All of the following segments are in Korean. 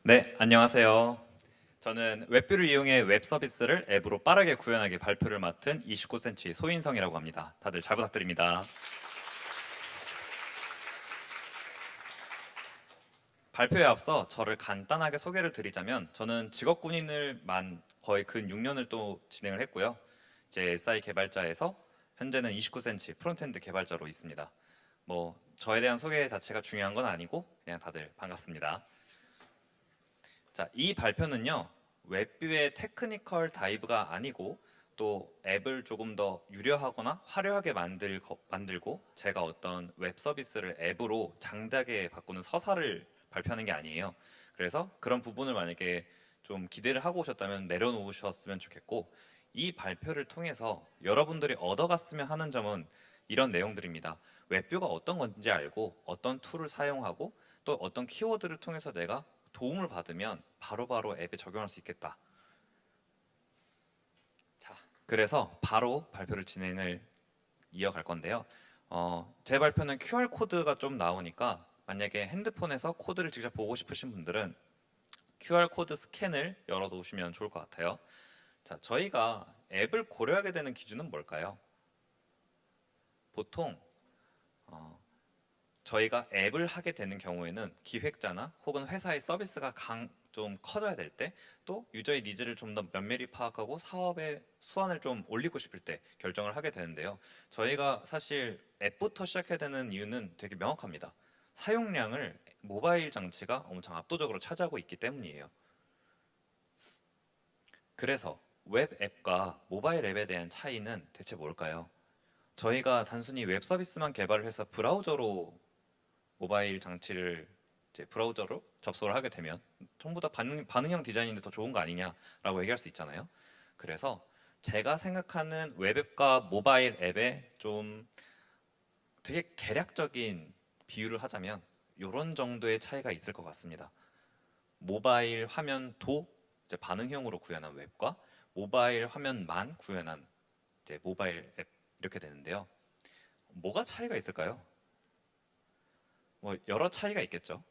네, 안녕하세요. 저는 웹뷰를 이용해 웹 서비스를 앱으로 빠르게 구현하기 발표를 맡은 29cm 소인성이라고 합니다. 다들 잘 부탁드립니다. 발표에 앞서 저를 간단하게 소개를 드리자면 저는 직업 군인을 거의 근 6년을 또 진행을 했고요. 이제 SI 개발자에서 현재는 29cm 프론트엔드 개발자로 있습니다. 뭐 저에 대한 소개 자체가 중요한 건 아니고 그냥 다들 반갑습니다. 자, 이 발표는요, 웹뷰의 테크니컬 다이브가 아니고 또 앱을 조금 더 유려하거나 화려하게 만들고 제가 어떤 웹 서비스를 앱으로 장대하게 바꾸는 서사를 발표하는 게 아니에요. 그래서 그런 부분을 만약에 좀 기대를 하고 오셨다면 내려놓으셨으면 좋겠고, 이 발표를 통해서 여러분들이 얻어갔으면 하는 점은 이런 내용들입니다. 웹뷰가 어떤 건지 알고 어떤 툴을 사용하고 또 어떤 키워드를 통해서 내가 도움을 받으면 바로바로 앱에 적용할 수 있겠다. 자, 그래서 바로 발표를 진행을 이어갈 건데요. 제 발표는 QR 코드가 좀 나오니까 만약에 핸드폰에서 코드를 직접 보고 싶으신 분들은 QR 코드 스캔을 열어 놓으시면 좋을 것 같아요. 자, 저희가 앱을 고려하게 되는 기준은 뭘까요? 보통 어, 저희가 앱을 하게 되는 경우에는 기획자나 혹은 회사의 서비스가 좀 커져야 될 때, 또 유저의 니즈를 좀 더 면밀히 파악하고 사업의 수완을 좀 올리고 싶을 때 결정을 하게 되는데요. 저희가 사실 앱부터 시작해야 되는 이유는 되게 명확합니다. 사용량을 모바일 장치가 엄청 압도적으로 차지하고 있기 때문이에요. 그래서 웹 앱과 모바일 앱에 대한 차이는 대체 뭘까요? 저희가 단순히 웹 서비스만 개발을 해서 브라우저로 모바일 장치를 이제 브라우저로 접속을 하게 되면 전부 다 반응형 디자인인데 더 좋은 거 아니냐라고 얘기할 수 있잖아요. 그래서 제가 생각하는 웹앱과 모바일 앱의 좀 되게 개략적인 비유를 하자면 이런 정도의 차이가 있을 것 같습니다. 모바일 화면도 이제 반응형으로 구현한 웹과 모바일 화면만 구현한 이제 모바일 앱 이렇게 되는데요. 뭐가 차이가 있을까요? 뭐 여러 차이가 있겠죠.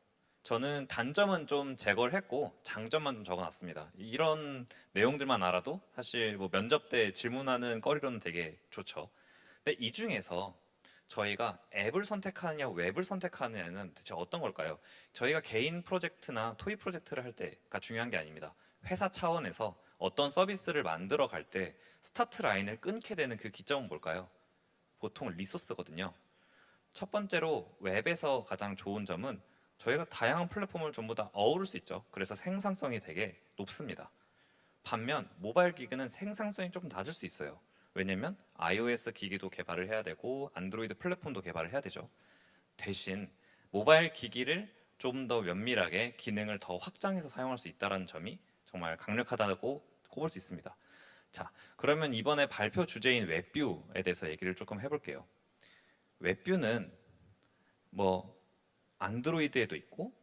저는 단점은 좀 제거를 했고 장점만 좀 적어놨습니다. 이런 내용들만 알아도 사실 뭐 면접 때 질문하는 거리로는 되게 좋죠. 근데 이 중에서 저희가 앱을 선택하느냐 웹을 선택하느냐는 대체 어떤 걸까요? 저희가 개인 프로젝트나 토이 프로젝트를 할 때가 중요한 게 아닙니다. 회사 차원에서 어떤 서비스를 만들어 갈 때 스타트 라인을 끊게 되는 그 기점은 뭘까요? 보통 리소스거든요. 첫 번째로 웹에서 가장 좋은 점은 저희가 다양한 플랫폼을 전부 다 어우를 수 있죠. 그래서 생산성이 되게 높습니다. 반면 모바일 기기는 생산성이 조금 낮을 수 있어요. 왜냐면 iOS 기기도 개발을 해야 되고 안드로이드 플랫폼도 개발을 해야 되죠. 대신 모바일 기기를 좀 더 면밀하게 기능을 더 확장해서 사용할 수 있다는 점이 정말 강력하다고 꼽을 수 있습니다. 자, 그러면 이번에 발표 주제인 웹뷰에 대해서 얘기를 조금 해볼게요. 웹뷰는 뭐 안드로이드에도 있고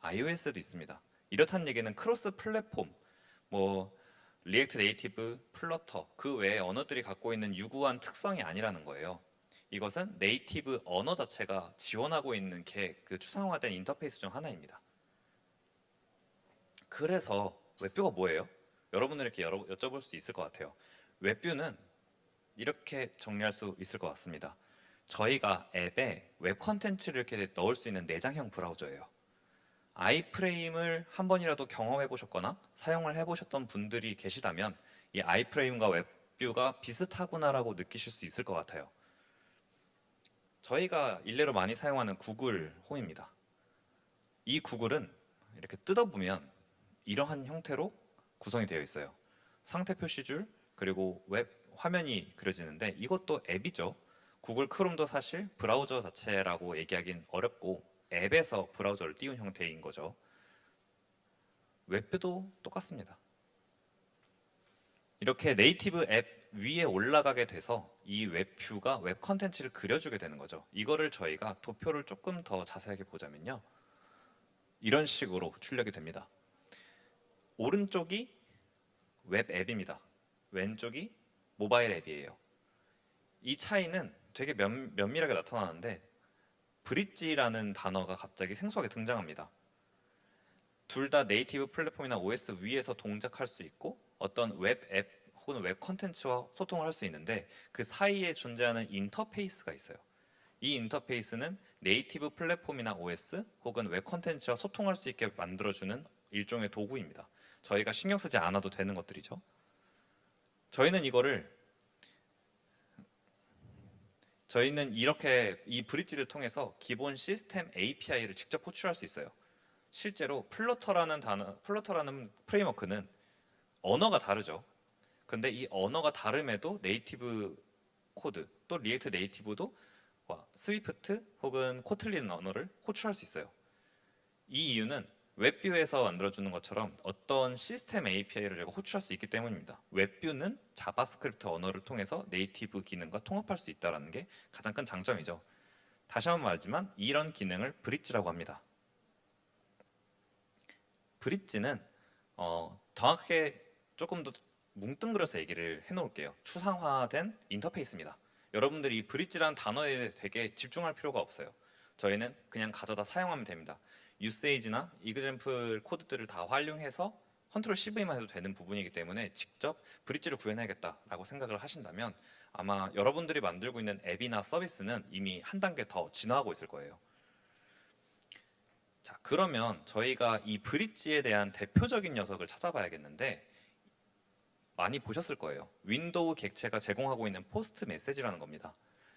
iOS에도 있습니다. 이렇다는 얘기는 크로스 플랫폼, 뭐 리액트 네이티브, 플러터 그 외의 언어들이 갖고 있는 유구한 특성이 아니라는 거예요. 이것은 네이티브 언어 자체가 지원하고 있는 그 추상화된 인터페이스 중 하나입니다. 그래서 웹뷰가 뭐예요? 여러분들 이렇게 여쭤볼 수 있을 것 같아요. 웹뷰는 이렇게 정리할 수 있을 것 같습니다. 저희가 앱에 웹 컨텐츠를 이렇게 넣을 수 있는 내장형 브라우저예요. 아이프레임을 한 번이라도 경험해 보셨거나 사용을 해 보셨던 분들이 계시다면 이 아이프레임과 웹뷰가 비슷하구나라고 느끼실 수 있을 것 같아요. 저희가 일례로 많이 사용하는 구글 홈입니다. 이 구글은 이렇게 뜯어보면 이러한 형태로 구성이 되어 있어요. 상태 표시줄 그리고 웹 화면이 그려지는데 이것도 앱이죠. 구글 크롬도 사실 브라우저 자체라고 얘기하긴 어렵고 앱에서 브라우저를 띄운 형태인 거죠. 웹뷰도 똑같습니다. 이렇게 네이티브 앱 위에 올라가게 돼서 이 웹뷰가 웹 컨텐츠를 그려주게 되는 거죠. 이거를 저희가 도표를 조금 더 자세하게 보자면요. 이런 식으로 출력이 됩니다. 오른쪽이 웹 앱입니다. 왼쪽이 모바일 앱이에요. 이 차이는 되게 면밀하게 나타나는데 브릿지라는 단어가 갑자기 생소하게 등장합니다. 둘 다 네이티브 플랫폼이나 OS 위에서 동작할 수 있고 어떤 웹 앱 혹은 웹 콘텐츠와 소통을 할 수 있는데 그 사이에 존재하는 인터페이스가 있어요. 이 인터페이스는 네이티브 플랫폼이나 OS 혹은 웹 콘텐츠와 소통할 수 있게 만들어주는 일종의 도구입니다. 저희가 신경 쓰지 않아도 되는 것들이죠. 저희는 이렇게 이 브릿지를 통해서 기본 시스템 API를 직접 호출할 수 있어요. 실제로 플러터라는 프레임워크는 언어가 다르죠. 근데 이 언어가 다름에도 네이티브 코드 또 리액트 네이티브도 스위프트 혹은 코틀린 언어를 호출할 수 있어요. 이 이유는 웹뷰에서 만들어주는 것처럼 어떤 시스템 API를 제가 호출할 수 있기 때문입니다. 웹뷰는 자바스크립트 언어를 통해서 네이티브 기능과 통합할 수 있다는 게 가장 큰 장점이죠. 다시 한번 말하지만 이런 기능을 브릿지라고 합니다. 브릿지는 정확하게 조금 더 뭉뚱그려서 얘기를 해놓을게요. 추상화된 인터페이스입니다. 여러분들이 이 브릿지라는 단어에 되게 집중할 필요가 없어요. 저희는 그냥 가져다 사용하면 됩니다. 유세이지나 이그젬플 코드들을 다 활용해서 컨트롤 CV만 해도 되는 부분이기 때문에 직접 브릿지를 구현해야겠다라고 생각을 하신다면 아마 여러분들이 만들고 있는 앱이나 서비스는 이미 한 단계 더 진화하고 있을 거예요. 자, 그러면 저희가 이 브릿지에 대한 대표적인 녀석을 찾아봐야겠는데 많이 보셨을 거예요. 윈도우 객체가 제공하고 있는 포스트 메시지라는 겁니다.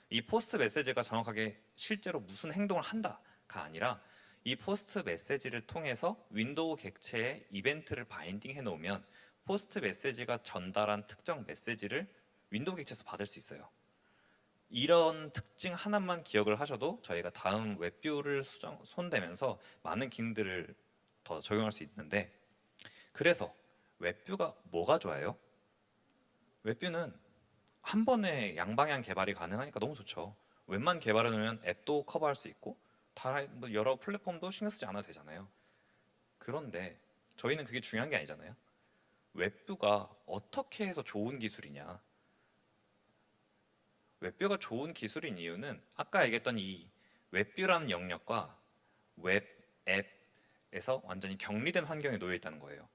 이 포스트 메시지가 정확하게 실제로 무슨 행동을 한다가 아니라 이 포스트 메시지를 통해서 윈도우 객체에 이벤트를 바인딩 해 놓으면 포스트 메시지가 전달한 특정 메시지를 윈도우 객체에서 받을 수 있어요. 이런 특징 하나만 기억을 하셔도 저희가 다음 웹뷰를 손대면서 많은 기능들을 더 적용할 수 있는데, 그래서 웹뷰가 뭐가 좋아요? 웹뷰는 한 번에 양방향 개발이 가능하니까 너무 좋죠. 웹만 개발해 놓으면 앱도 커버할 수 있고 뭐 여러 플랫폼도 신경 쓰지 않아도 되잖아요. 그런데 저희는 그게 중요한 게 아니잖아요. 웹뷰가 어떻게 해서 좋은 기술이냐? 웹뷰가 좋은 기술인 이유는 아까 얘기했던 이 웹뷰라는 영역과 웹 앱에서 완전히 격리된 환경에 놓여 있다는 거예요.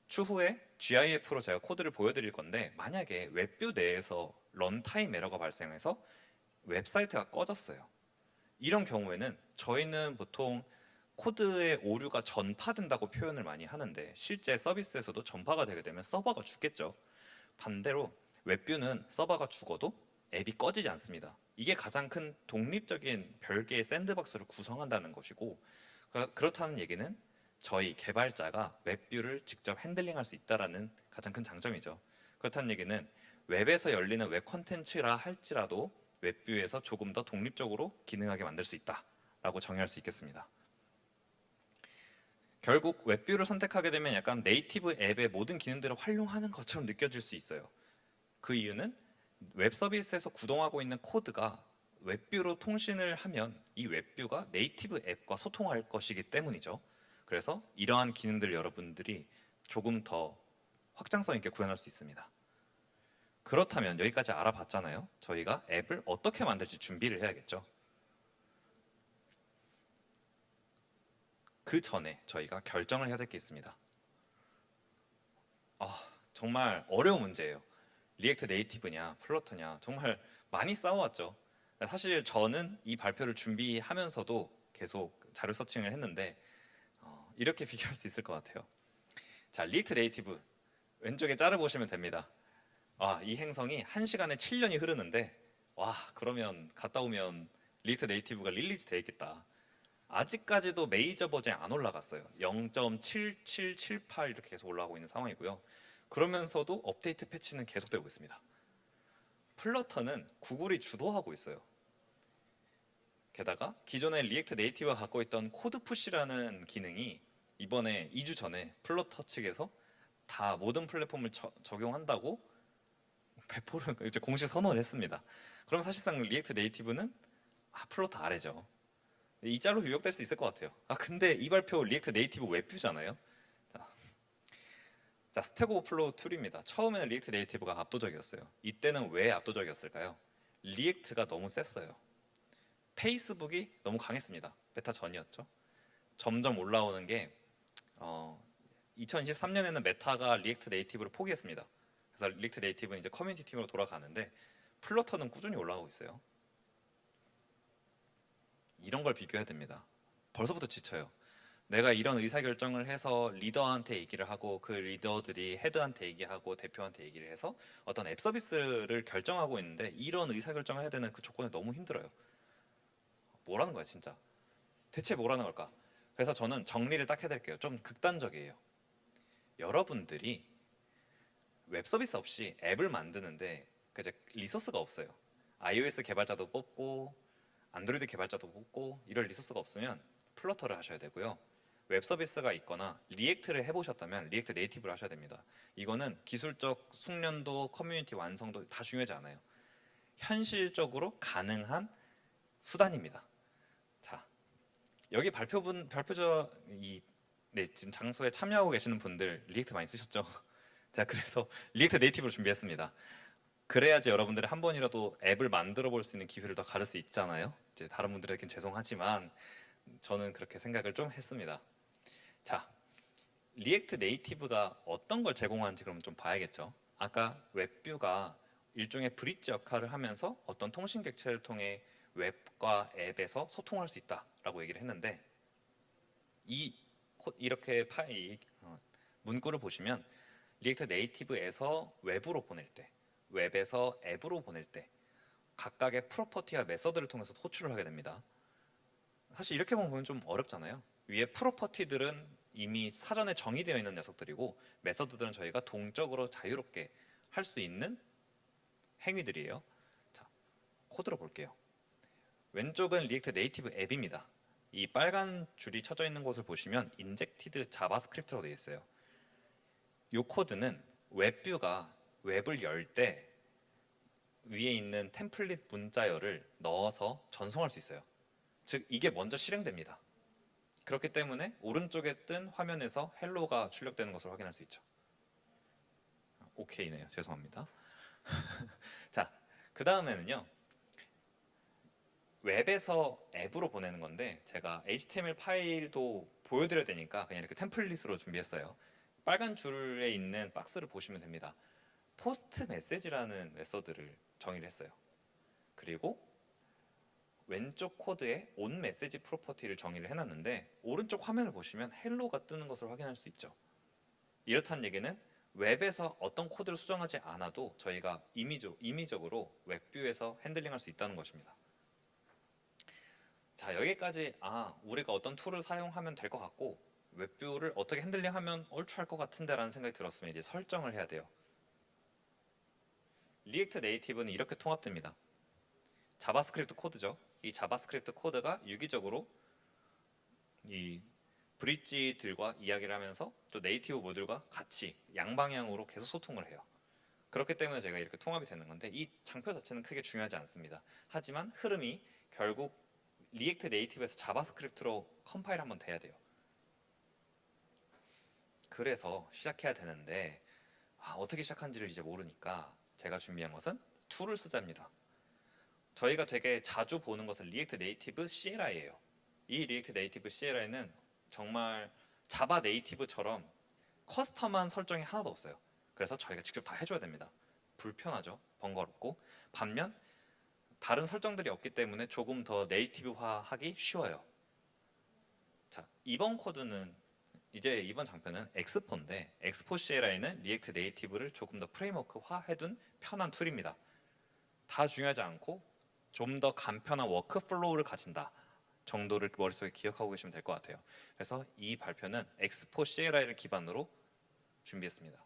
추후에 GIF로 제가 코드를 보여드릴 건데 만약에 웹뷰 내에서 런타임 에러가 발생해서 웹사이트가 꺼졌어요. 이런 경우에는 저희는 보통 코드의 오류가 전파된다고 표현을 많이 하는데 실제 서비스에서도 전파가 되게 되면 서버가 죽겠죠. 반대로 웹뷰는 서버가 죽어도 앱이 꺼지지 않습니다. 이게 가장 큰 독립적인 별개의 샌드박스를 구성한다는 것이고, 그렇다는 얘기는 저희 개발자가 웹뷰를 직접 핸들링할 수 있다는 가장 큰 장점이죠. 그렇다는 얘기는 웹에서 열리는 웹 콘텐츠라 할지라도 웹뷰에서 조금 더 독립적으로 기능하게 만들 수 있다라고 정의할 수 있겠습니다. 결국 웹뷰를 선택하게 되면 약간 네이티브 앱의 모든 기능들을 활용하는 것처럼 느껴질 수 있어요. 그 이유는 웹 서비스에서 구동하고 있는 코드가 웹뷰로 통신을 하면 이 웹뷰가 네이티브 앱과 소통할 것이기 때문이죠. 그래서 이러한 기능들을 여러분들이 조금 더 확장성 있게 구현할 수 있습니다. 그렇다면 여기까지 알아봤잖아요. 저희가 앱을 어떻게 만들지 준비를 해야겠죠. 그 전에 저희가 결정을 해야 될 게 있습니다. 정말 어려운 문제예요. 리액트 네이티브냐 플러터냐 정말 많이 싸워왔죠. 사실 저는 이 발표를 준비하면서도 계속 자료 서칭을 했는데 이렇게 비교할 수 있을 것 같아요. 자, 리액트 네이티브 왼쪽에 자를 보시면 됩니다. 이 행성이 1시간에 7년이 흐르는데 그러면 갔다 오면 리액트 네이티브가 릴리즈 돼 있겠다. 아직까지도 메이저 버전이 안 올라갔어요. 0.7778 이렇게 계속 올라가고 있는 상황이고요. 그러면서도 업데이트 패치는 계속되고 있습니다. 플러터는 구글이 주도하고 있어요. 게다가 기존의 리액트 네이티브가 갖고 있던 코드 푸시라는 기능이 이번에 2주 전에 플러터 측에서 다 모든 플랫폼을 적용한다고 배포를 이제 공식 선언을 했습니다. 그럼 사실상 리액트 네이티브는 플러터 아래죠. 이 짤로 요약될 수 있을 것 같아요. 근데 이 발표 리액트 네이티브 웹뷰잖아요. 자, 스택 오버플로우 툴입니다. 처음에는 리액트 네이티브가 압도적이었어요. 이때는 왜 압도적이었을까요? 리액트가 너무 셌어요. 페이스북이 너무 강했습니다. 베타 전이었죠. 점점 올라오는 게 어, 2023년에는 메타가 리액트 네이티브를 포기했습니다. 그래서 리액트 네이티브는 이제 커뮤니티 팀으로 돌아가는데 플러터는 꾸준히 올라가고 있어요. 이런 걸 비교해야 됩니다. 벌써부터 지쳐요. 내가 이런 의사결정을 해서 리더한테 얘기를 하고 그 리더들이 헤드한테 얘기하고 대표한테 얘기를 해서 어떤 앱 서비스를 결정하고 있는데 이런 의사결정을 해야 되는 그 조건이 너무 힘들어요. 뭐라는 거야 진짜. 대체 뭐라는 걸까? 그래서 저는 정리를 딱 해드릴게요. 좀 극단적이에요. 여러분들이 웹 서비스 없이 앱을 만드는데 이제 리소스가 없어요. iOS 개발자도 뽑고 안드로이드 개발자도 뽑고 이럴 리소스가 없으면 플러터를 하셔야 되고요. 웹 서비스가 있거나 리액트를 해보셨다면 리액트 네이티브를 하셔야 됩니다. 이거는 기술적 숙련도, 커뮤니티 완성도 다 중요하지 않아요. 현실적으로 가능한 수단입니다. 자, 여기 발표자 지금 장소에 참여하고 계시는 분들 리액트 많이 쓰셨죠? 자, 그래서 리액트 네이티브를 준비했습니다. 그래야지 여러분들이 한 번이라도 앱을 만들어 볼 수 있는 기회를 더 가질 수 있잖아요. 이제 다른 분들에겐 죄송하지만 저는 그렇게 생각을 좀 했습니다. 자, 리액트 네이티브가 어떤 걸 제공하는지 그럼 좀 봐야겠죠. 아까 웹뷰가 일종의 브릿지 역할을 하면서 어떤 통신 객체를 통해 웹과 앱에서 소통할 수 있다라고 얘기를 했는데 이렇게 문구를 보시면 리액트 네이티브에서 웹으로 보낼 때, 웹에서 앱으로 보낼 때 각각의 프로퍼티와 메서드를 통해서 호출을 하게 됩니다. 사실 이렇게 보면 좀 어렵잖아요. 위에 프로퍼티들은 이미 사전에 정의되어 있는 녀석들이고 메서드들은 저희가 동적으로 자유롭게 할 수 있는 행위들이에요. 자, 코드로 볼게요. 왼쪽은 리액트 네이티브 앱입니다. 이 빨간 줄이 쳐져 있는 곳을 보시면 인젝티드 자바스크립트로 되어 있어요. 이 코드는 웹뷰가 웹을 열 때 위에 있는 템플릿 문자열을 넣어서 전송할 수 있어요. 즉 이게 먼저 실행됩니다. 그렇기 때문에 오른쪽에 뜬 화면에서 헬로가 출력되는 것을 확인할 수 있죠. 오케이네요. 죄송합니다. 자, 그 다음에는요. 웹에서 앱으로 보내는 건데 제가 HTML 파일도 보여드려야 되니까 그냥 이렇게 템플릿으로 준비했어요. 빨간 줄에 있는 박스를 보시면 됩니다. 포스트 메시지라는 메서드를 정의를 했어요. 그리고 왼쪽 코드에 온 메시지 프로퍼티를 정의를 해놨는데 오른쪽 화면을 보시면 헬로가 뜨는 것을 확인할 수 있죠. 이렇다는 얘기는 웹에서 어떤 코드를 수정하지 않아도 저희가 임의적으로 웹뷰에서 핸들링할 수 있다는 것입니다. 자, 여기까지 우리가 어떤 툴을 사용하면 될 것 같고 웹뷰를 어떻게 핸들링하면 얼추 할 것 같은데 라는 생각이 들었으면 이제 설정을 해야 돼요. 리액트 네이티브는 이렇게 통합됩니다. 자바스크립트 코드죠. 이 자바스크립트 코드가 유기적으로 이 브릿지들과 이야기를 하면서 또 네이티브 모듈과 같이 양방향으로 계속 소통을 해요. 그렇기 때문에 제가 이렇게 통합이 되는 건데 이 장표 자체는 크게 중요하지 않습니다. 하지만 흐름이 결국 리액트 네이티브에서 자바스크립트로 컴파일 한번 돼야 돼요. 그래서 시작해야 되는데 어떻게 시작한지를 이제 모르니까 제가 준비한 것은 툴을 쓰자입니다. 저희가 되게 자주 보는 것은 리액트 네이티브 CLI예요. 이 리액트 네이티브 CLI는 정말 자바 네이티브처럼 커스텀한 설정이 하나도 없어요. 그래서 저희가 직접 다 해줘야 됩니다. 불편하죠. 번거롭고. 반면 다른 설정들이 없기 때문에 조금 더 네이티브화하기 쉬워요. 자, 이번 코드는 이번 장표는 엑스포인데 엑스포 CLI는 리액트 네이티브를 조금 더 프레임워크화 해둔 편한 툴입니다. 다 중요하지 않고 좀 더 간편한 워크플로우를 가진다 정도를 머릿속에 기억하고 계시면 될 것 같아요. 그래서 이 발표는 엑스포 CLI를 기반으로 준비했습니다.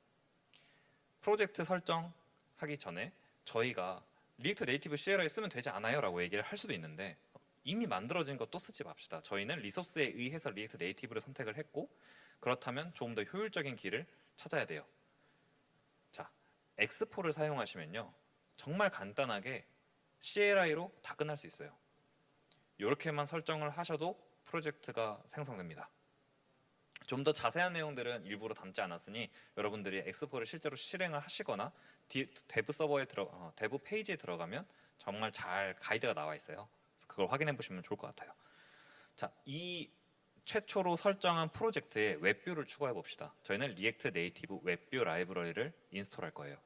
프로젝트 설정하기 전에 저희가 리액트 네이티브 CLI 쓰면 되지 않아요? 라고 얘기를 할 수도 있는데 이미 만들어진 거 또 쓰지 맙시다. 저희는 리소스에 의해서 리액트 네이티브를 선택을 했고 그렇다면 조금 더 효율적인 길을 찾아야 돼요. 자, 엑스포를 사용하시면요. 정말 간단하게 CLI로 다 끝날 수 있어요. 이렇게만 설정을 하셔도 프로젝트가 생성됩니다. 좀 더 자세한 내용들은 일부러 담지 않았으니 여러분들이 엑스포를 실제로 실행을 하시거나 데브 페이지에 들어가면 정말 잘 가이드가 나와 있어요. 그래서 그걸 확인해 보시면 좋을 것 같아요. 자, 이 최초로 설정한 프로젝트에 웹뷰를 추가해 봅시다. 저희는 리액트 네이티브 웹뷰 라이브러리를 인스톨할 거예요.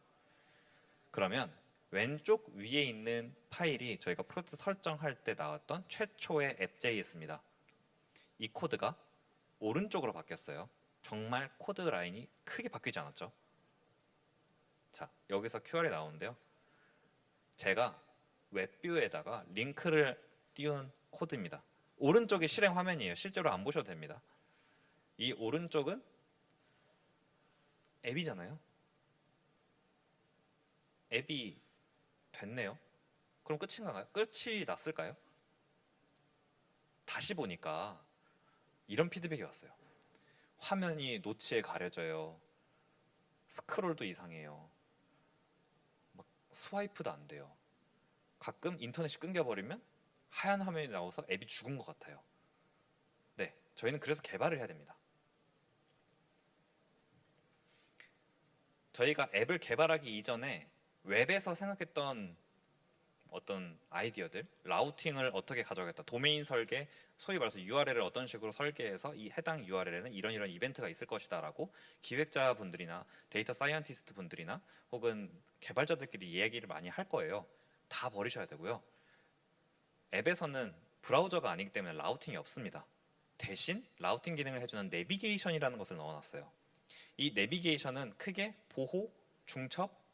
그러면 왼쪽 위에 있는 파일이 저희가 프로젝트 설정할 때 나왔던 최초의 앱.js입니다. 이 코드가 오른쪽으로 바뀌었어요. 정말 코드 라인이 크게 바뀌지 않았죠? 자, 여기서 QR이 나오는데요. 제가 웹뷰에다가 링크를 띄운 코드입니다. 오른쪽이 실행 화면이에요. 실제로 안 보셔도 됩니다. 이 오른쪽은 앱이잖아요. 앱이 됐네요. 그럼 끝인가요? 끝이 났을까요? 다시 보니까 이런 피드백이 왔어요. 화면이 노치에 가려져요. 스크롤도 이상해요. 막 스와이프도 안 돼요. 가끔 인터넷이 끊겨버리면 하얀 화면이 나와서 앱이 죽은 것 같아요. 네, 저희는 그래서 개발을 해야 됩니다. 저희가 앱을 개발하기 이전에 웹에서 생각했던 어떤 아이디어들, 라우팅을 어떻게 가져가겠다, 도메인 설계, 소위 말해서 URL을 어떤 식으로 설계해서 이 해당 URL에는 이런 이벤트가 있을 것이다 라고 기획자분들이나 데이터 사이언티스트 분들이나 혹은 개발자들끼리 얘기를 많이 할 거예요. 다 버리셔야 되고요. 앱에서는 브라우저가 아니기 때문에 라우팅이 없습니다. 대신 라우팅 기능을 해주는 내비게이션이라는 것을 넣어놨어요. 이 내비게이션은 크게 보호, 중첩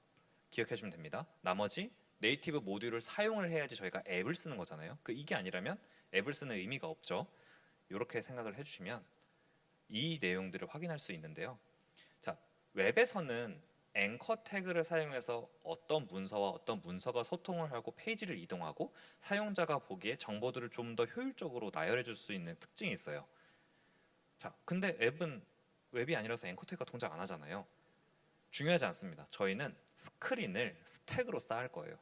기억해주면 됩니다. 나머지 네이티브 모듈을 사용을 해야지 저희가 앱을 쓰는 거잖아요. 이게 아니라면 앱을 쓰는 의미가 없죠. 이렇게 생각을 해주시면 이 내용들을 확인할 수 있는데요. 자, 웹에서는 앵커 태그를 사용해서 어떤 문서와 어떤 문서가 소통을 하고 페이지를 이동하고 사용자가 보기에 정보들을 좀 더 효율적으로 나열해 줄 수 있는 특징이 있어요. 자, 근데 앱은 웹이 아니라서 앵커 태그가 동작 안 하잖아요. 중요하지 않습니다. 저희는 스크린을 스택으로 쌓을 거예요.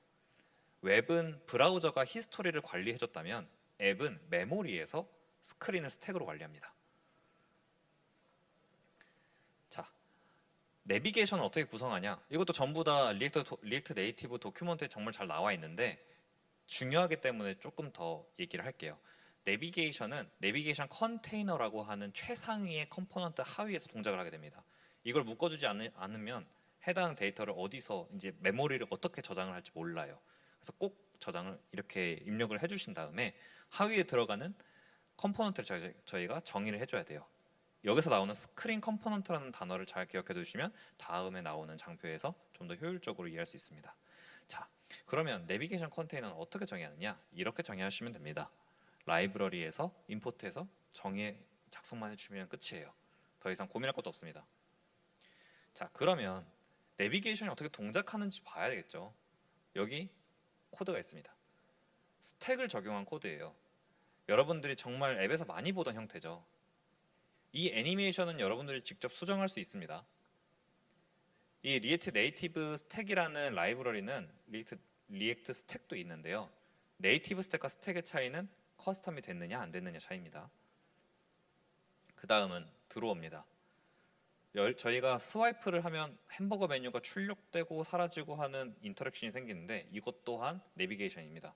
웹은 브라우저가 히스토리를 관리해줬다면 앱은 메모리에서 스크린을 스택으로 관리합니다. 자, 내비게이션은 어떻게 구성하냐? 이것도 전부 다 리액트 네이티브 도큐먼트에 정말 잘 나와 있는데 중요하기 때문에 조금 더 얘기를 할게요. 내비게이션은 내비게이션 컨테이너라고 하는 최상위의 컴포넌트 하위에서 동작을 하게 됩니다. 이걸 묶어주지 않으면 해당 데이터를 어디서 이제 메모리를 어떻게 저장을 할지 몰라요. 그래서 꼭 저장을 이렇게 입력을 해주신 다음에 하위에 들어가는 컴포넌트를 저희가 정의를 해줘야 돼요. 여기서 나오는 스크린 컴포넌트라는 단어를 잘 기억해 두시면 다음에 나오는 장표에서 좀 더 효율적으로 이해할 수 있습니다. 자, 그러면 내비게이션 컨테이너는 어떻게 정의하느냐? 이렇게 정의하시면 됩니다. 라이브러리에서 임포트해서 작성만 해주시면 끝이에요. 더 이상 고민할 것도 없습니다. 자, 그러면 내비게이션이 어떻게 동작하는지 봐야 되겠죠. 여기 코드가 있습니다. 스택을 적용한 코드예요. 여러분들이 정말 앱에서 많이 보던 형태죠. 이 애니메이션은 여러분들이 직접 수정할 수 있습니다. 이 리액트 네이티브 스택이라는 라이브러리는 리액트 스택도 있는데요. 네이티브 스택과 스택의 차이는 커스텀이 됐느냐 안 됐느냐 차이입니다. 그 다음은 드로우입니다. 저희가 스와이프를 하면 햄버거 메뉴가 출력되고 사라지고 하는 인터랙션이 생기는데 이것 또한 내비게이션입니다.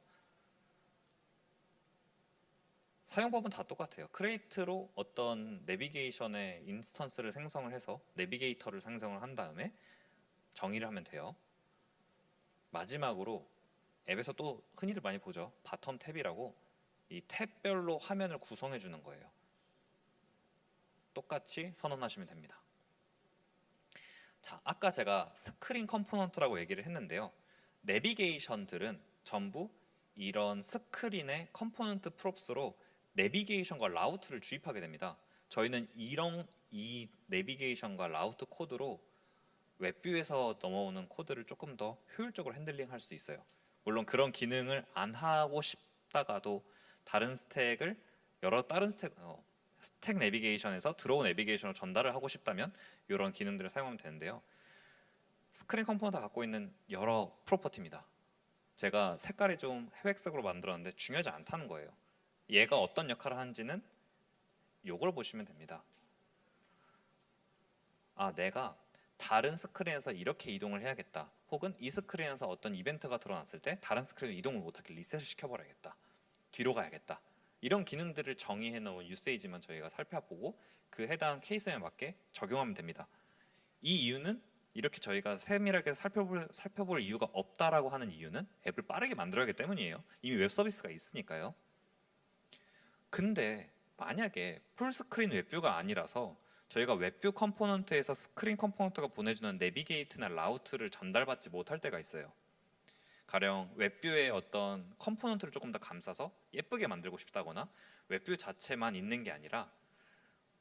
사용법은 다 똑같아요. 크레이트로 어떤 내비게이션의 인스턴스를 생성을 해서 내비게이터를 생성을 한 다음에 정의를 하면 돼요. 마지막으로 앱에서 또 흔히들 많이 보죠. 바텀 탭이라고 이 탭별로 화면을 구성해 주는 거예요. 똑같이 선언하시면 됩니다. 자, 아까 제가 스크린 컴포넌트라고 얘기를 했는데요. 내비게이션들은 전부 이런 스크린의 컴포넌트 프롭스로 내비게이션과 라우트를 주입하게 됩니다. 저희는 이 내비게이션과 라우트 코드로 웹뷰에서 넘어오는 코드를 조금 더 효율적으로 핸들링할 수 있어요. 물론 그런 기능을 안 하고 싶다가도 다른 스택을 다른 스택 내비게이션에서 드로우 내비게이션으로 전달을 하고 싶다면 이런 기능들을 사용하면 되는데요. 스크린 컴포넌트가 갖고 있는 여러 프로퍼티입니다. 제가 색깔이 좀 회색으로 만들었는데 중요하지 않다는 거예요. 얘가 어떤 역할을 하는지는 이걸 보시면 됩니다. 아, 내가 다른 스크린에서 이렇게 이동을 해야겠다. 혹은 이 스크린에서 어떤 이벤트가 드러났을 때 다른 스크린으로 이동을 못하게 리셋을 시켜버려야겠다. 뒤로 가야겠다. 이런 기능들을 정의해 놓은 유세이지만 저희가 살펴보고 그 해당 케이스에 맞게 적용하면 됩니다. 이 이유는 이렇게 저희가 세밀하게 살펴볼 이유가 없다라고 하는 이유는 앱을 빠르게 만들어야 하기 때문이에요. 이미 웹 서비스가 있으니까요. 근데 만약에 풀스크린 웹뷰가 아니라서 저희가 웹뷰 컴포넌트에서 스크린 컴포넌트가 보내주는 내비게이트나 라우트를 전달받지 못할 때가 있어요. 가령 웹뷰의 어떤 컴포넌트를 조금 더 감싸서 예쁘게 만들고 싶다거나 웹뷰 자체만 있는 게 아니라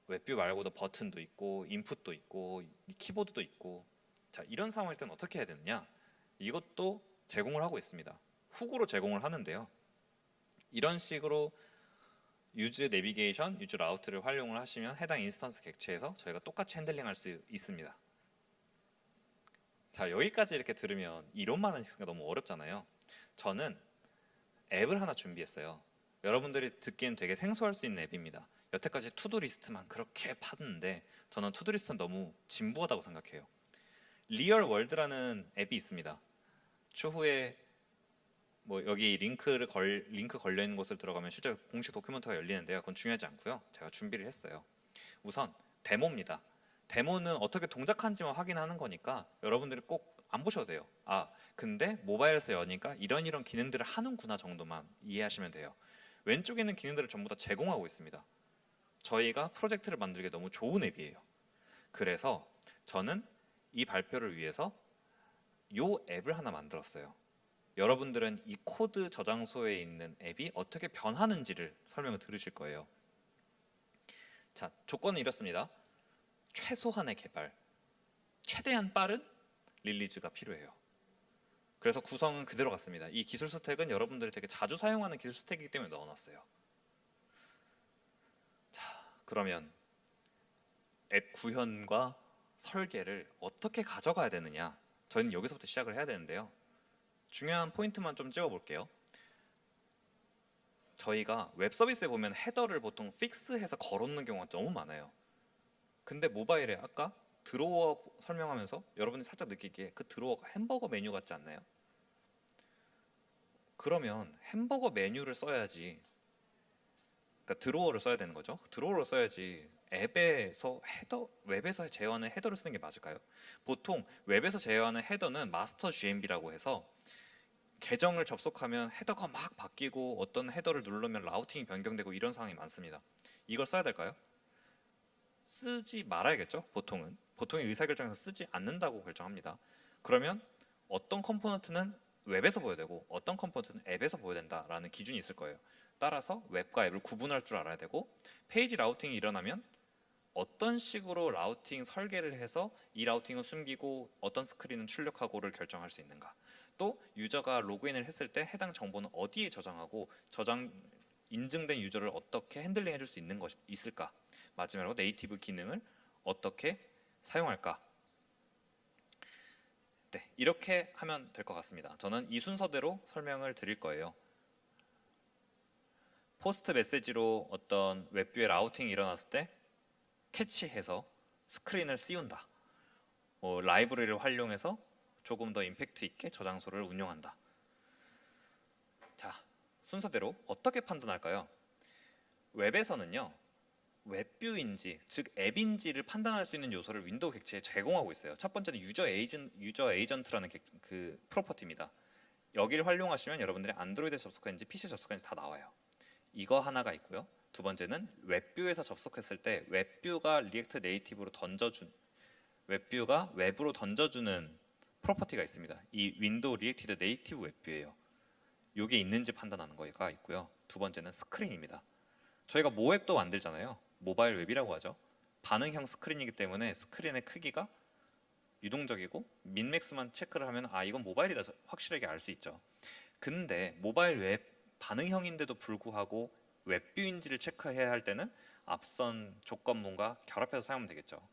웹뷰 말고도 버튼도 있고 인풋도 있고 키보드도 있고, 자, 이런 상황일 때는 어떻게 해야 되느냐? 이것도 제공을 하고 있습니다. 훅으로 제공을 하는데요. 이런 식으로 유즈 내비게이션, 유즈 라우트를 활용을 하시면 해당 인스턴스 객체에서 저희가 똑같이 핸들링할 수 있습니다. 자, 여기까지 이렇게 들으면 이론만 있으니까 너무 어렵잖아요. 저는 앱을 하나 준비했어요. 여러분들이 듣기엔 되게 생소할 수 있는 앱입니다. 여태까지 투두리스트만 그렇게 파는데 저는 투두리스트는 너무 진부하다고 생각해요. 리얼월드라는 앱이 있습니다. 추후에 뭐 여기 링크 걸려 있는 곳을 들어가면 실제 공식 도큐멘트가 열리는데요. 그건 중요하지 않고요. 제가 준비를 했어요. 우선 데모입니다. 데모는 어떻게 동작하는지만 확인하는 거니까 여러분들이 꼭 안 보셔도 돼요. 아, 근데 모바일에서 여니까 이런 기능들을 하는구나 정도만 이해하시면 돼요. 왼쪽에 있는 기능들을 전부 다 제공하고 있습니다. 저희가 프로젝트를 만들기 너무 좋은 앱이에요. 그래서 저는 이 발표를 위해서 이 앱을 하나 만들었어요. 여러분들은 이 코드 저장소에 있는 앱이 어떻게 변하는지를 설명을 들으실 거예요. 자, 조건은 이렇습니다. 최소한의 개발, 최대한 빠른 릴리즈가 필요해요. 그래서 구성은 그대로 같습니다. 이 기술 스택은 여러분들이 되게 자주 사용하는 기술 스택이기 때문에 넣어놨어요. 자, 그러면 앱 구현과 설계를 어떻게 가져가야 되느냐? 저희는 여기서부터 시작을 해야 되는데요. 중요한 포인트만 좀 찍어볼게요. 저희가 웹 서비스에 보면 헤더를 보통 픽스해서 걸어놓는 경우가 너무 많아요. 근데 모바일에 아까 드로워 설명하면서 여러분이 살짝 느끼기에 그 드로워가 햄버거 메뉴 같지 않나요? 그러면 햄버거 메뉴를 써야지, 그러니까 드로워를 써야 되는 거죠. 드로워를 써야지 앱에서 웹에서 제어하는 헤더를 쓰는 게 맞을까요? 보통 웹에서 제어하는 헤더는 마스터 GMB라고 해서 계정을 접속하면 헤더가 막 바뀌고 어떤 헤더를 누르면 라우팅이 변경되고 이런 상황이 많습니다. 이걸 써야 될까요? 쓰지 말아야겠죠. 보통의 의사결정에서 쓰지 않는다고 결정합니다. 그러면 어떤 컴포넌트는 웹에서 보여야 되고 어떤 컴포넌트는 앱에서 보여야 된다라는 기준이 있을 거예요. 따라서 웹과 앱을 구분할 줄 알아야 되고, 페이지 라우팅이 일어나면 어떤 식으로 라우팅 설계를 해서 이 라우팅을 숨기고 어떤 스크린은 출력하고를 결정할 수 있는가, 또 유저가 로그인을 했을 때 해당 정보는 어디에 저장하고 인증된 유저를 어떻게 핸들링 해줄 수 있을까, 마지막으로 네이티브 기능을 어떻게 사용할까. 네, 이렇게 하면 될 것 같습니다. 저는 이 순서대로 설명을 드릴 거예요. 포스트 메시지로 어떤 웹뷰의 라우팅이 일어났을 때 캐치해서 스크린을 씌운다. 라이브러리를 활용해서 조금 더 임팩트 있게 저장소를 운영한다. 자, 순서대로 어떻게 판단할까요? 웹에서는요, 웹뷰인지 즉 앱인지를 판단할 수 있는 요소를 윈도우 객체에 제공하고 있어요. 첫 번째는 유저 에이전트라는 그 프로퍼티입니다. 여기를 활용하시면 여러분들이 안드로이드에 접속했는지 PC에 접속했는지 다 나와요. 이거 하나가 있고요. 두 번째는 웹뷰에서 접속했을 때 웹뷰가 리액트 네이티브로 웹뷰가 웹으로 던져주는 프로퍼티가 있습니다. 이 윈도우 리액티드 네이티브 웹뷰예요. 이게 있는지 판단하는 거가 있고요. 두 번째는 스크린입니다. 저희가 모웹도 만들잖아요. 모바일 웹이라고 하죠. 반응형 스크린이기 때문에 스크린의 크기가 유동적이고 민맥스만 체크를 하면 아, 이건 모바일이다 확실하게 알 수 있죠. 근데 모바일 웹 반응형인데도 불구하고 웹뷰인지를 체크해야 할 때는 앞선 조건문과 결합해서 사용하면 되겠죠.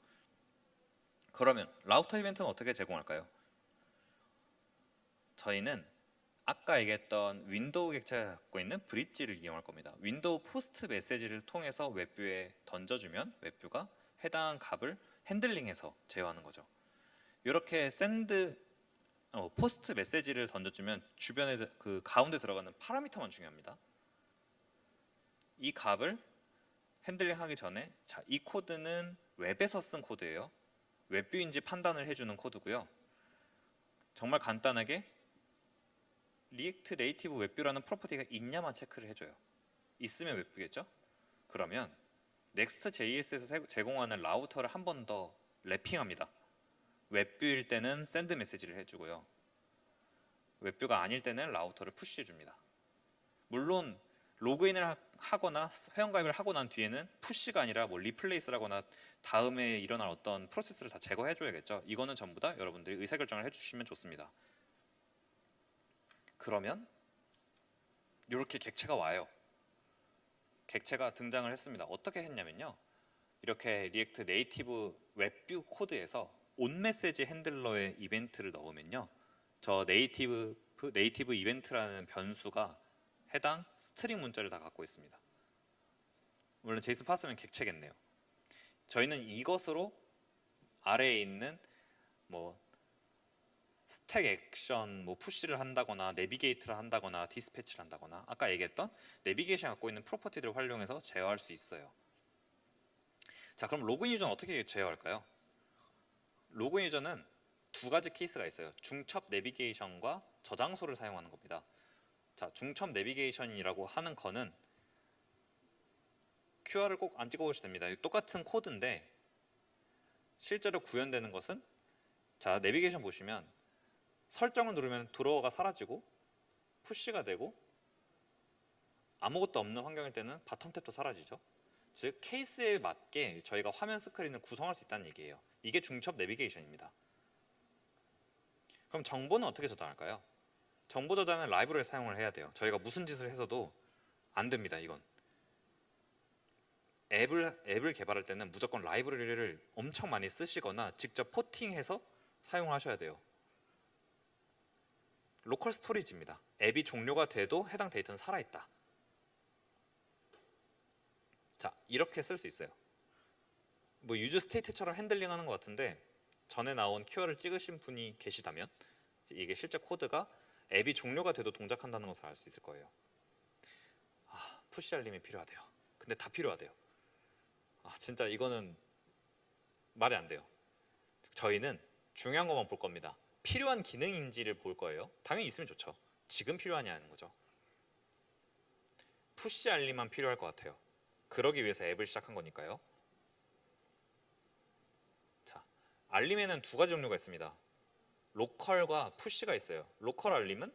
그러면 라우터 이벤트는 어떻게 제공할까요? 저희는 아까 얘기했던 윈도우 객체가 갖고 있는 브릿지를 이용할 겁니다. 윈도우 포스트 메시지를 통해서 웹뷰에 던져주면 웹뷰가 해당 값을 핸들링해서 제어하는 거죠. 이렇게 포스트 메시지를 던져주면 주변에 그 가운데 들어가는 파라미터만 중요합니다. 이 값을 핸들링하기 전에 자, 이 코드는 웹에서 쓴 코드예요. 웹뷰인지 판단을 해주는 코드고요. 정말 간단하게 리액트 네이티브 웹뷰라는 프로퍼티가 있냐만 체크를 해줘요. 있으면 웹뷰겠죠? 그러면 Next.js에서 제공하는 라우터를 한 번 더 랩핑합니다. 웹뷰일 때는 샌드 메시지를 해주고요. 웹뷰가 아닐 때는 라우터를 푸시해줍니다. 물론 로그인을 하거나 회원가입을 하고 난 뒤에는 푸시가 아니라 뭐 리플레이스라거나 다음에 일어날 어떤 프로세스를 다 제거해줘야겠죠. 이거는 전부 다 여러분들이 의사결정을 해주시면 좋습니다. 그러면 이렇게 객체가 와요. 객체가 등장을 했습니다. 어떻게 했냐면요. 이렇게 리액트 네이티브 웹뷰 코드에서 온메시지 핸들러의 이벤트를 넣으면요. 저 네이티브 이벤트라는 변수가 해당 스트링 문자를 다 갖고 있습니다. 물론 제이슨 파스면 객체겠네요. 저희는 이것으로 아래에 있는 뭐 스택 액션, 뭐 푸시를 한다거나 내비게이트를 한다거나 디스패치를 한다거나 아까 얘기했던 내비게이션 갖고 있는 프로퍼티들을 활용해서 제어할 수 있어요. 자, 그럼 로그인 유저는 어떻게 제어할까요? 로그인 유저는 두 가지 케이스가 있어요. 중첩 내비게이션과 저장소를 사용하는 겁니다. 자, 중첩 내비게이션이라고 하는 거는 QR을 꼭 안 찍어오셔도 됩니다. 똑같은 코드인데 실제로 구현되는 것은 자, 내비게이션 보시면 설정을 누르면 도어가 사라지고 푸시가 되고 아무것도 없는 환경일 때는 바텀 탭도 사라지죠. 즉 케이스에 맞게 저희가 화면 스크린을 구성할 수 있다는 얘기예요. 이게 중첩 내비게이션입니다. 그럼 정보는 어떻게 저장할까요? 정보 저장은 라이브러리를 사용을 해야 돼요. 저희가 무슨 짓을 해서도 안 됩니다. 이건 앱을 개발할 때는 무조건 라이브러리를 엄청 많이 쓰시거나 직접 포팅해서 사용하셔야 돼요. 로컬 스토리지입니다. 앱이 종료가 돼도 해당 데이터는 살아있다. 자, 이렇게 쓸 수 있어요. 뭐 유즈 스테이트처럼 핸들링하는 것 같은데 전에 나온 QR을 찍으신 분이 계시다면 이게 실제 코드가 앱이 종료가 돼도 동작한다는 것을 알 수 있을 거예요. 푸시 알림이 필요하대요. 근데 다 필요하대요. 진짜 이거는 말이 안 돼요. 저희는 중요한 것만 볼 겁니다. 필요한 기능인지를 볼 거예요. 당연히 있으면 좋죠. 지금 필요하냐는 거죠. 푸시 알림만 필요할 것 같아요. 그러기 위해서 앱을 시작한 거니까요. 자, 알림에는 두 가지 종류가 있습니다. 로컬과 푸시가 있어요. 로컬 알림은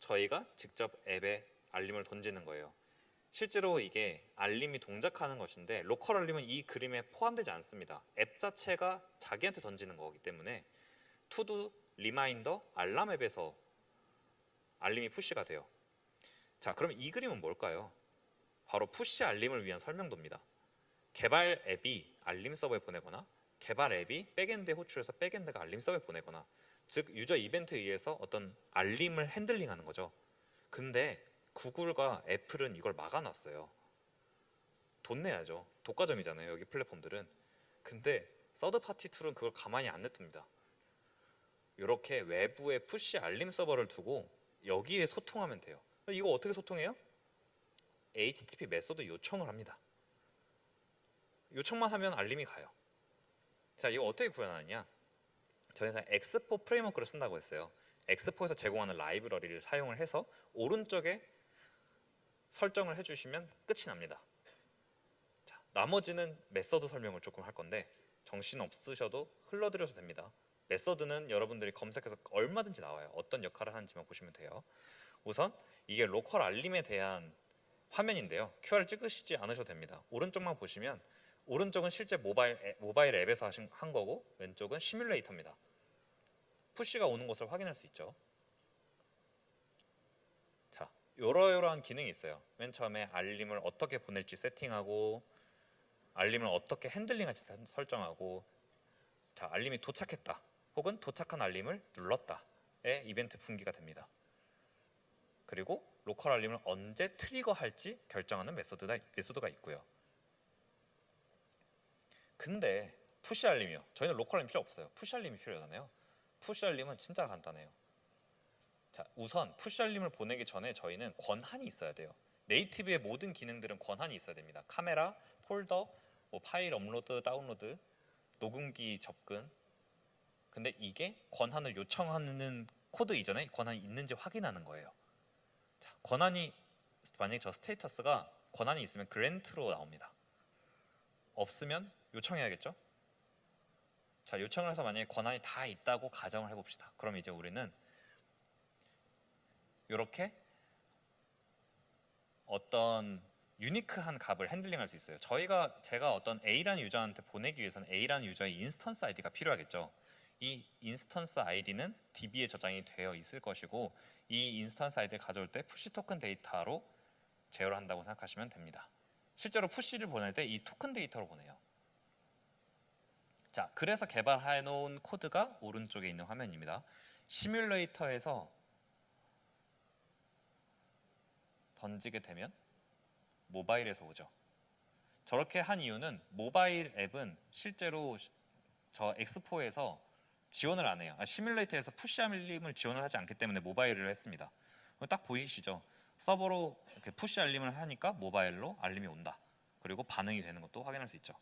저희가 직접 앱에 알림을 던지는 거예요. 실제로 이게 알림이 동작하는 것인데 로컬 알림은 이 그림에 포함되지 않습니다. 앱 자체가 자기한테 던지는 거기 때문에 투두, 리마인더, 알람 앱에서 알림이 푸시가 돼요. 자, 그럼 이 그림은 뭘까요? 바로 푸시 알림을 위한 설명도입니다. 개발 앱이 알림 서버에 보내거나 개발 앱이 백엔드에 호출해서 백엔드가 알림 서버에 보내거나 즉 유저 이벤트에 의해서 어떤 알림을 핸들링하는 거죠. 근데 구글과 애플은 이걸 막아놨어요. 돈 내야죠. 독과점이잖아요. 여기 플랫폼들은. 근데 서드파티 툴은 그걸 가만히 안 냅둡니다. 이렇게 외부에 푸시 알림 서버를 두고 여기에 소통하면 돼요. 이거 어떻게 소통해요? HTTP 메소드 요청을 합니다. 요청만 하면 알림이 가요. 자, 이거 어떻게 구현하느냐? 저희가 X4 프레임워크를 쓴다고 했어요. X4에서 제공하는 라이브러리를 사용을 해서 오른쪽에 설정을 해주시면 끝이 납니다. 자, 나머지는 메서드 설명을 조금 할 건데 정신 없으셔도 흘러들여도 됩니다. 메서드는 여러분들이 검색해서 얼마든지 나와요. 어떤 역할을 하는지만 보시면 돼요. 우선 이게 로컬 알림에 대한 화면인데요. QR을 찍으시지 않으셔도 됩니다. 오른쪽만 보시면 오른쪽은 실제 모바일 앱에서 한 거고 왼쪽은 시뮬레이터입니다. 푸시가 오는 것을 확인할 수 있죠. 자, 이러한 기능이 있어요. 맨 처음에 알림을 어떻게 보낼지 세팅하고 알림을 어떻게 핸들링할지 설정하고 자, 알림이 도착했다 혹은 도착한 알림을 눌렀다의 이벤트 분기가 됩니다. 그리고 로컬 알림을 언제 트리거할지 결정하는 메소드가 있고요. 근데 푸시 알림이요. 저희는 로컬 알림 필요 없어요. 푸시 알림이 필요하잖아요. 푸시 알림은 진짜 간단해요. 자, 우선 푸시 알림을 보내기 전에 저희는 권한이 있어야 돼요. 네이티브의 모든 기능들은 권한이 있어야 됩니다. 카메라, 폴더, 뭐 파일 업로드, 다운로드, 녹음기 접근. 근데 이게 권한을 요청하는 코드 이전에 권한이 있는지 확인하는 거예요. 자, 권한이 만약에 저 스테이터스가 권한이 있으면 그랜트로 나옵니다. 없으면 요청해야겠죠? 자, 요청을 해서 만약에 권한이 다 있다고 가정을 해봅시다. 그럼 이제 우리는 이렇게 어떤 유니크한 값을 핸들링할 수 있어요. 제가 어떤 A라는 유저한테 보내기 위해서는 A라는 유저의 인스턴스 아이디가 필요하겠죠. 이 인스턴스 아이디는 DB에 저장이 되어 있을 것이고 이 인스턴스 아이디를 가져올 때 푸시 토큰 데이터로 제어를 한다고 생각하시면 됩니다. 실제로 푸시를 보낼 때 이 토큰 데이터로 보내요. 자, 그래서 개발해 놓은 코드가 오른쪽에 있는 화면입니다. 시뮬레이터에서 던지게 되면 모바일에서 오죠. 저렇게 한 이유는 모바일 앱은 실제로 저 X4에서 지원을 안 해요. 시뮬레이터에서 푸시 알림을 지원을 하지 않기 때문에 모바일을 했습니다. 딱 보이시죠? 서버로 이렇게 푸시 알림을 하니까 모바일로 알림이 온다. 그리고 반응이 되는 것도 확인할 수 있죠.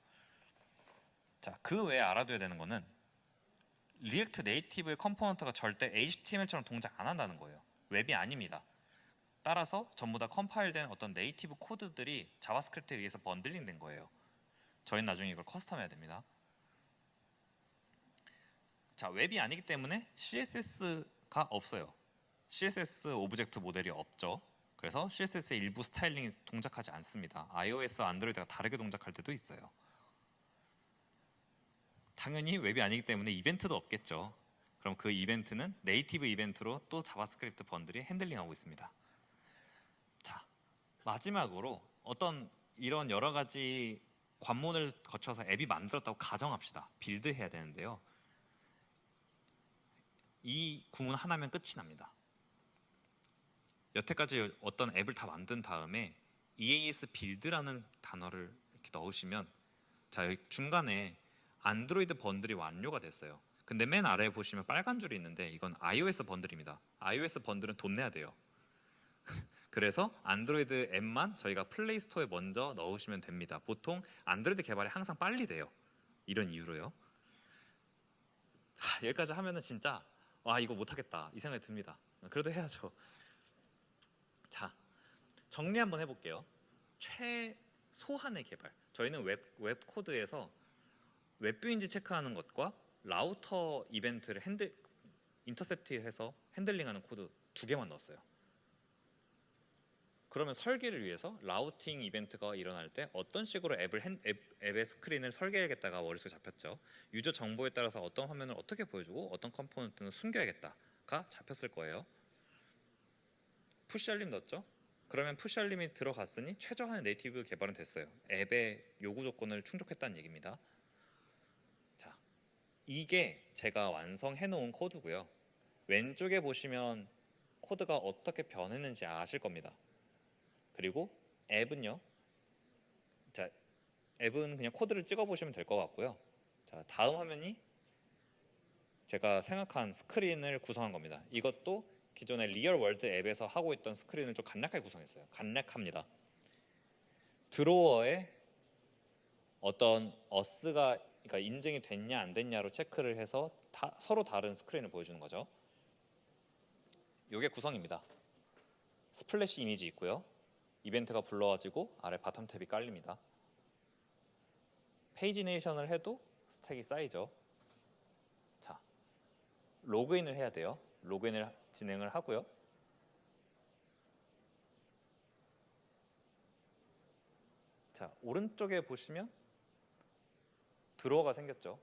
자, 그 외에 알아둬야 되는 거는 리액트 네이티브의 컴포넌트가 절대 HTML처럼 동작 안 한다는 거예요. 웹이 아닙니다. 따라서 전부 다 컴파일된 어떤 네이티브 코드들이 자바스크립트에 의해서 번들링 된 거예요. 저희는 나중에 이걸 커스텀해야 됩니다. 자, 웹이 아니기 때문에 CSS가 없어요. CSS 오브젝트 모델이 없죠. 그래서 CSS의 일부 스타일링이 동작하지 않습니다. iOS와 안드로이드가 다르게 동작할 때도 있어요. 당연히 웹이 아니기 때문에 이벤트도 없겠죠. 그럼 그 이벤트는 네이티브 이벤트로 또 자바스크립트 번들이 핸들링하고 있습니다. 자, 마지막으로 어떤 이런 여러 가지 관문을 거쳐서 앱이 만들었다고 가정합시다. 빌드해야 되는데요. 이 구문 하나면 끝이 납니다. 여태까지 어떤 앱을 다 만든 다음에 EAS 빌드라는 단어를 이렇게 넣으시면 자, 여기 중간에 안드로이드 번들이 완료가 됐어요. 근데 맨 아래에 보시면 빨간 줄이 있는데 이건 iOS 번들입니다. iOS 번들은 돈 내야 돼요. 그래서 안드로이드 앱만 저희가 플레이 스토어에 먼저 넣으시면 됩니다. 보통 안드로이드 개발이 항상 빨리 돼요. 이런 이유로요. 여기까지 하면은 진짜 와, 이거 못하겠다 이 생각이 듭니다. 그래도 해야죠. 자, 정리 한번 해볼게요. 최소한의 개발. 저희는 웹 코드에서 웹뷰인지 체크하는 것과 라우터 이벤트를 인터셉트해서 핸들링하는 코드 2개만 넣었어요. 그러면 설계를 위해서 라우팅 이벤트가 일어날 때 어떤 식으로 앱의 스크린을 설계해야겠다가 머릿속에 잡혔죠. 유저 정보에 따라서 어떤 화면을 어떻게 보여주고 어떤 컴포넌트는 숨겨야겠다가 잡혔을 거예요. 푸시 알림 넣었죠. 그러면 푸시 알림이 들어갔으니 최저한의 네이티브 개발은 됐어요. 앱의 요구 조건을 충족했다는 얘기입니다. 자, 이게 제가 완성해 놓은 코드고요. 왼쪽에 보시면 코드가 어떻게 변했는지 아실 겁니다. 그리고 앱은요. 자, 앱은 그냥 코드를 찍어 보시면 될 것 같고요. 자, 다음 화면이 제가 생각한 스크린을 구성한 겁니다. 이것도 기존의 리얼 월드 앱에서 하고 있던 스크린을 좀 간략하게 구성했어요. 간략합니다. 드로어에 어떤 어스가 그러니까 인증이 됐냐 안 됐냐로 체크를 해서 서로 다른 스크린을 보여주는 거죠. 이게 구성입니다. 스플래시 이미지 있고요. 이벤트가 불러가지고 아래 바텀 탭이 깔립니다. 페이지네이션을 해도 스택이 쌓이죠. 자, 로그인을 해야 돼요. 로그인을 진행을 하고요. 자, 오른쪽에 보시면 드로어가 생겼죠.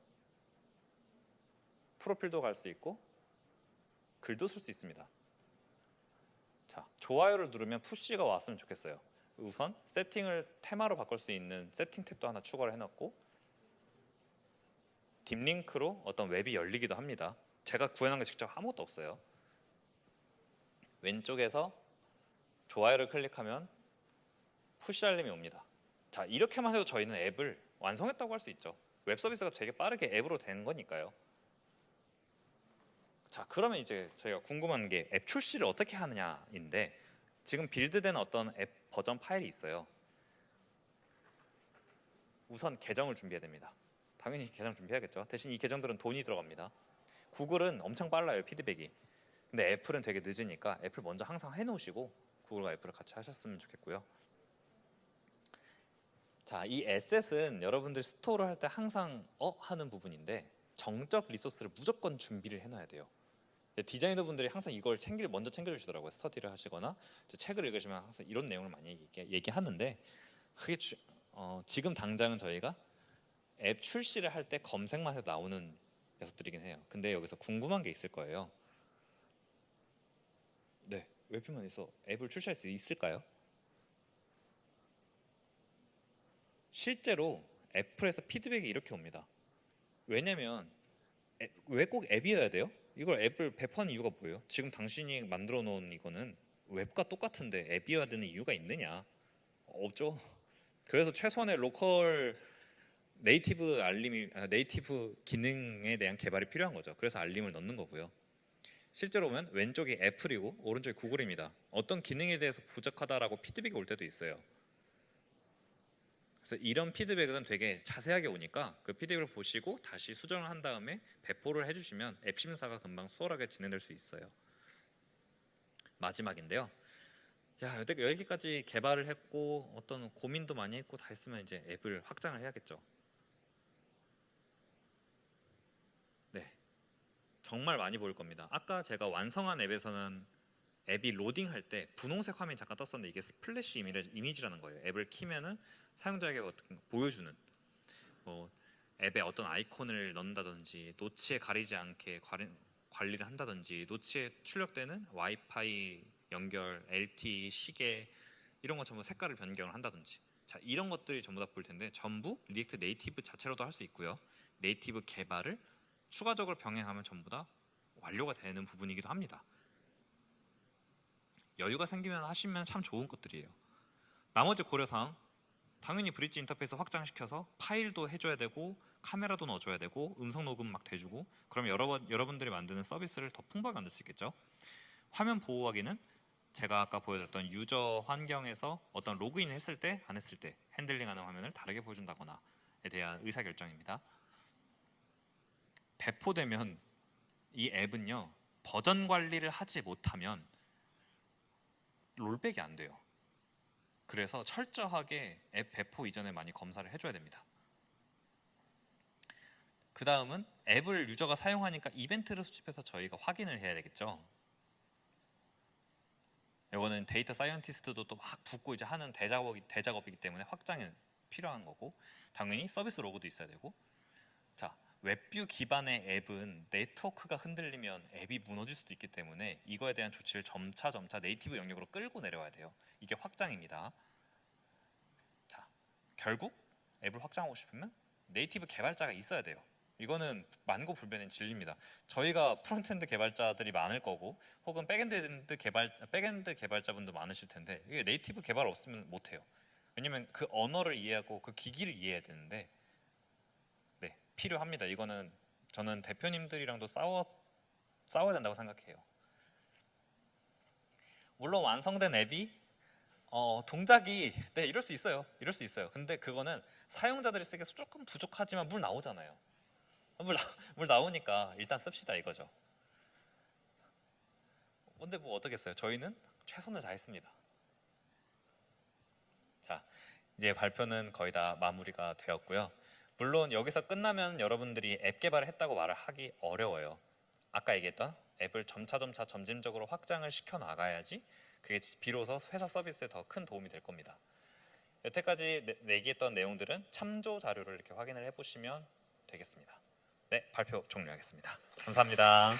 프로필도 갈 수 있고 글도 쓸 수 있습니다. 자, 좋아요를 누르면 푸시가 왔으면 좋겠어요. 우선 세팅을 테마로 바꿀 수 있는 세팅 탭도 하나 추가를 해놨고 딥링크로 어떤 웹이 열리기도 합니다. 제가 구현한 게 직접 아무것도 없어요. 왼쪽에서 좋아요를 클릭하면 푸시 알림이 옵니다. 자, 이렇게만 해도 저희는 앱을 완성했다고 할 수 있죠. 웹 서비스가 되게 빠르게 앱으로 된 거니까요. 자, 그러면 이제 저희가 궁금한 게 앱 출시를 어떻게 하느냐인데 지금 빌드된 어떤 앱 버전 파일이 있어요. 우선 계정을 준비해야 됩니다. 당연히 계정 준비해야겠죠. 대신 이 계정들은 돈이 들어갑니다. 구글은 엄청 빨라요, 피드백이. 근데 애플은 되게 늦으니까 애플 먼저 항상 해놓으시고 구글과 애플을 같이 하셨으면 좋겠고요. 자, 이 에셋은 여러분들 스토어를 할 때 항상 하는 부분인데 정적 리소스를 무조건 준비를 해놔야 돼요. 디자이너 분들이 항상 이걸 먼저 챙겨주시더라고요. 스터디를 하시거나 책을 읽으시면 항상 이런 내용을 많이 얘기하는데 그게 지금 당장은 저희가 앱 출시를 할 때 검색만 해도 나오는 녀석들이긴 해요. 근데 여기서 궁금한 게 있을 거예요. 네, 웹표면에서 앱을 출시할 수 있을까요? 실제로 애플에서 피드백이 이렇게 옵니다. 왜냐면 왜 꼭 앱이어야 돼요? 이걸 앱을 배포하는 이유가 뭐예요? 지금 당신이 만들어 놓은 이거는 웹과 똑같은데 앱이어야 되는 이유가 있느냐? 없죠. 그래서 최소한의 로컬 네이티브 기능에 대한 개발이 필요한 거죠. 그래서 알림을 넣는 거고요. 실제로 보면 왼쪽이 애플이고 오른쪽이 구글입니다. 어떤 기능에 대해서 부족하다라고 피드백이 올 때도 있어요. 그래서 이런 피드백은 되게 자세하게 오니까 그 피드백을 보시고 다시 수정을 한 다음에 배포를 해주시면 앱 심사가 금방 수월하게 진행될 수 있어요. 마지막인데요. 여기까지 개발을 했고 어떤 고민도 많이 했고 다 했으면 이제 앱을 확장을 해야겠죠. 네, 정말 많이 보일 겁니다. 아까 제가 완성한 앱에서는 앱이 로딩할 때 분홍색 화면이 잠깐 떴었는데 이게 스플래시 이미지라는 거예요. 앱을 키면은 사용자에게 어떻게 보여주는 앱에 어떤 아이콘을 넣는다든지 노치에 가리지 않게 관리를 한다든지 노치에 출력되는 와이파이 연결, LTE, 시계 이런 거 전부 색깔을 변경을 한다든지 자 이런 것들이 전부 다 보일 텐데 전부 리액트 네이티브 자체로도 할 수 있고요. 네이티브 개발을 추가적으로 병행하면 전부 다 완료가 되는 부분이기도 합니다. 여유가 생기면 하시면 참 좋은 것들이에요. 나머지 고려사항 당연히 브릿지 인터페이스 확장시켜서 파일도 해줘야 되고 카메라도 넣어줘야 되고 음성 녹음 막 대주고 그럼 여러분들이 만드는 서비스를 더 풍부하게 만들 수 있겠죠. 화면 보호 확인은 제가 아까 보여드렸던 유저 환경에서 어떤 로그인 했을 때 안 했을 때 핸들링하는 화면을 다르게 보여준다거나에 대한 의사결정입니다. 배포되면 이 앱은요 버전 관리를 하지 못하면 롤백이 안 돼요. 그래서 철저하게 앱 배포 이전에 많이 검사를 해줘야 됩니다. 그 다음은 앱을 유저가 사용하니까 이벤트를 수집해서 저희가 확인을 해야 되겠죠. 이거는 데이터 사이언티스트도 또 막 붙고 이제 하는 대작업이기 때문에 확장이 필요한 거고 당연히 서비스 로그도 있어야 되고 자 웹뷰 기반의 앱은 네트워크가 흔들리면 앱이 무너질 수도 있기 때문에 이거에 대한 조치를 점차 네이티브 영역으로 끌고 내려와야 돼요. 이게 확장입니다. 자, 결국 앱을 확장하고 싶으면 네이티브 개발자가 있어야 돼요. 이거는 만고불변인 진리입니다. 저희가 프론트엔드 개발자들이 많을 거고 혹은 백엔드 개발자분도 많으실 텐데 이게 네이티브 개발 없으면 못해요. 왜냐면 그 언어를 이해하고 그 기기를 이해해야 되는데 네, 필요합니다. 이거는 저는 대표님들이랑도 싸워야 된다고 생각해요. 물론 완성된 앱이 동작이 이럴 수 있어요. 근데 그거는 사용자들이 쓰기에 조금 부족하지만 물 나오잖아요. 물 나오니까 일단 씁시다 이거죠. 근데 뭐 어떻겠어요? 저희는 최선을 다했습니다. 자, 이제 발표는 거의 다 마무리가 되었고요. 물론 여기서 끝나면 여러분들이 앱 개발을 했다고 말을 하기 어려워요. 아까 얘기했던 앱을 점진적으로 확장을 시켜 나가야지 그게 비로소 회사 서비스에 더 큰 도움이 될 겁니다. 여태까지 얘기했던 내용들은 참조 자료를 이렇게 확인을 해보시면 되겠습니다. 네, 발표 종료하겠습니다. 감사합니다.